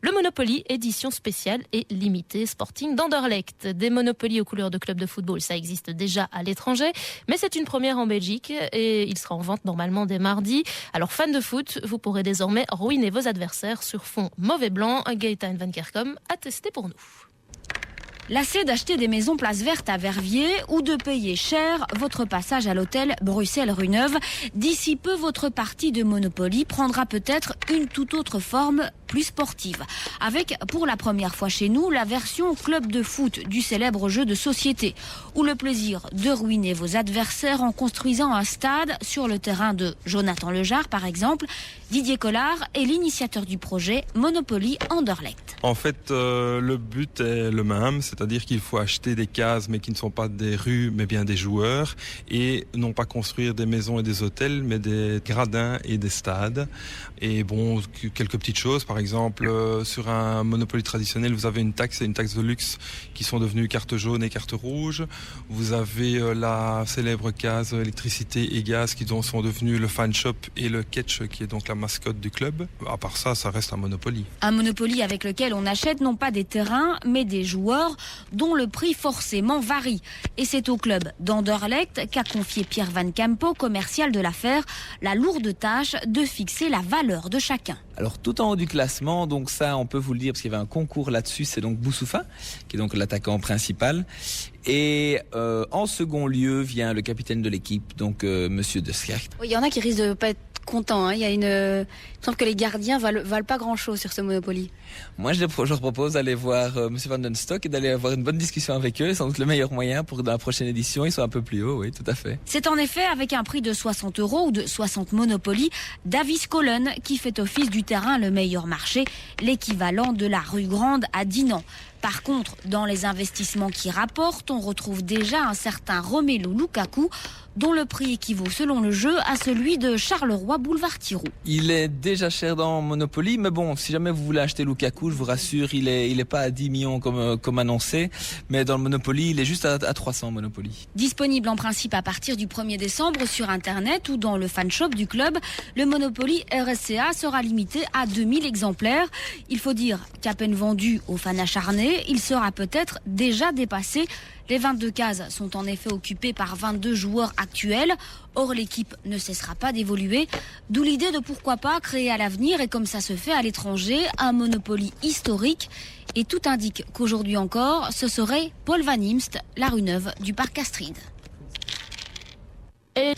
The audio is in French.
le Monopoly édition spéciale et limitée Sporting d'Anderlecht. Des Monopoly aux couleurs de club de football, ça existe déjà à l'étranger, mais c'est une première en Belgique et il sera en vente normalement dès mardi. Alors fans de foot, vous pourrez désormais ruiner vos adversaires sur fond mauvais blanc. Gaëtan Van Kerkom a testé pour nous. Lassé d'acheter des maisons place verte à Verviers ou de payer cher votre passage à l'hôtel Bruxelles-Rue Neuve, d'ici peu votre partie de Monopoly prendra peut-être une toute autre forme plus sportive. Avec, pour la première fois chez nous, la version club de foot du célèbre jeu de société, ou le plaisir de ruiner vos adversaires en construisant un stade sur le terrain de Jonathan Lejar par exemple. Didier Collard est l'initiateur du projet Monopoly Anderlecht. En fait, le but est le même, c'est-à-dire qu'il faut acheter des cases mais qui ne sont pas des rues mais bien des joueurs et non pas construire des maisons et des hôtels mais des gradins et des stades. Et bon, quelques petites choses, par exemple, sur un Monopoly traditionnel, vous avez une taxe et une taxe de luxe qui sont devenues carte jaune et carte rouge. Vous avez la célèbre case électricité et gaz qui sont devenus le fan shop et le catch qui est donc la mascotte du club. À part ça, ça reste un Monopoly. Un Monopoly avec lequel on achète non pas des terrains, mais des joueurs dont le prix forcément varie. Et c'est au club d'Anderlecht qu'a confié Pierre Van Campo, commercial de l'affaire, la lourde tâche de fixer la valeur de chacun. Alors tout en haut du classement, donc ça on peut vous le dire parce qu'il y avait un concours là-dessus, c'est donc Boussoufa qui est donc l'attaquant principal. Et en second lieu vient le capitaine de l'équipe, donc Monsieur De Scherkt. Il y en a qui risquent de pas être contents. Il me semble que les gardiens valent pas grand-chose sur ce Monopoly. Moi je leur propose d'aller voir Monsieur Van den Stock et d'aller avoir une bonne discussion avec eux. C'est sans doute le meilleur moyen pour dans la prochaine édition ils soient un peu plus hauts, oui tout à fait. C'est en effet avec un prix de 60 € ou de 60 Monopoly, Davis Collen qui fait office du terrain le meilleur marché, l'équivalent de la rue Grande à Dinan. Par contre, dans les investissements qui rapportent, on retrouve déjà un certain Romelu Lukaku, dont le prix équivaut selon le jeu à celui de Charleroi Boulevard Thiroux. Il est déjà cher dans Monopoly, mais bon, si jamais vous voulez acheter Lukaku, je vous rassure, il est pas à 10 millions comme annoncé, mais dans le Monopoly, il est juste à 300 Monopoly. Disponible en principe à partir du 1er décembre sur Internet ou dans le fan shop du club, le Monopoly RSCA sera limité à 2000 exemplaires. Il faut dire qu'à peine vendu aux fans acharnés, il sera peut-être déjà dépassé. Les 22 cases sont en effet occupées par 22 joueurs actuels. Or, l'équipe ne cessera pas d'évoluer. D'où l'idée de pourquoi pas créer à l'avenir, et comme ça se fait à l'étranger, un Monopoly historique. Et tout indique qu'aujourd'hui encore, ce serait Paul Van Imst, la rue Neuve du Parc Astrid. Et